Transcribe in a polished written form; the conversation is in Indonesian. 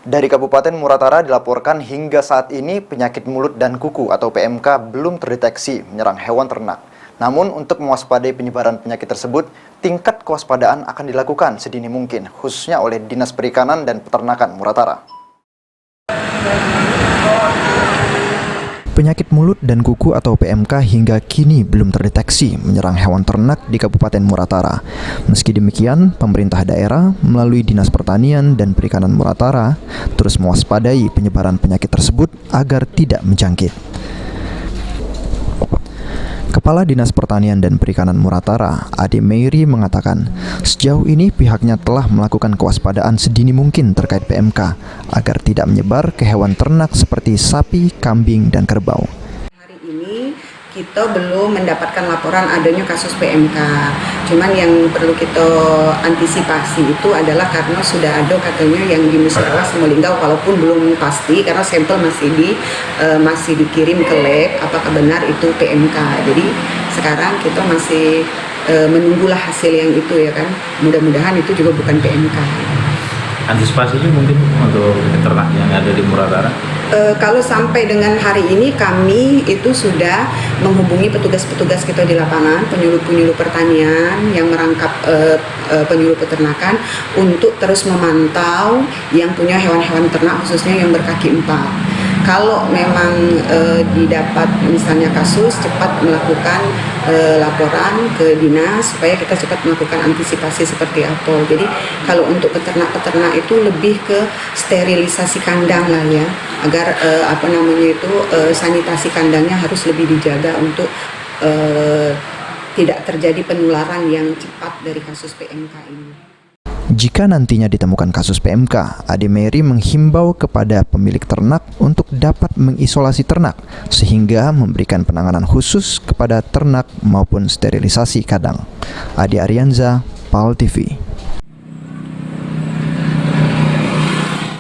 Dari Kabupaten Muratara dilaporkan hingga saat ini penyakit mulut dan kuku atau PMK belum terdeteksi menyerang hewan ternak. Namun untuk mewaspadai penyebaran penyakit tersebut, tingkat kewaspadaan akan dilakukan sedini mungkin, khususnya oleh Dinas Perikanan dan Peternakan Muratara. Penyakit mulut dan kuku atau PMK hingga kini belum terdeteksi menyerang hewan ternak di Kabupaten Muratara. Meski demikian, pemerintah daerah melalui Dinas Pertanian dan Perikanan Muratara terus mewaspadai penyebaran penyakit tersebut agar tidak menjangkit. Kepala Dinas Pertanian dan Perikanan Muratara, Ade Meiri mengatakan, sejauh ini pihaknya telah melakukan kewaspadaan sedini mungkin terkait PMK agar tidak menyebar ke hewan ternak seperti sapi, kambing, dan kerbau. Hari ini kita belum mendapatkan laporan adanya kasus PMK. Cuman yang perlu kita antisipasi itu adalah karena sudah ada katanya yang di Musyawarah Semolinggau, walaupun belum pasti karena sampel masih dikirim ke lab apakah benar itu PMK. Jadi sekarang kita masih menunggulah hasil yang itu ya kan. Mudah-mudahan itu juga bukan PMK. Antisipasinya mungkin untuk ternak yang ada di Muratara? Kalau sampai dengan hari ini kami itu sudah menghubungi petugas-petugas kita di lapangan, penyuluh-penyuluh pertanian yang merangkap penyuluh peternakan untuk terus memantau yang punya hewan-hewan ternak khususnya yang berkaki 4. Kalau memang didapat misalnya kasus, cepat melakukan laporan ke dinas supaya kita cepat melakukan antisipasi seperti apa. Jadi kalau untuk peternak-peternak itu lebih ke sterilisasi kandang lah ya, agar sanitasi kandangnya harus lebih dijaga untuk tidak terjadi penularan yang cepat dari kasus PMK ini. Jika nantinya ditemukan kasus PMK, Ade Meiri menghimbau kepada pemilik ternak untuk dapat mengisolasi ternak sehingga memberikan penanganan khusus kepada ternak maupun sterilisasi kandang. Adi Arianza, PAL TV.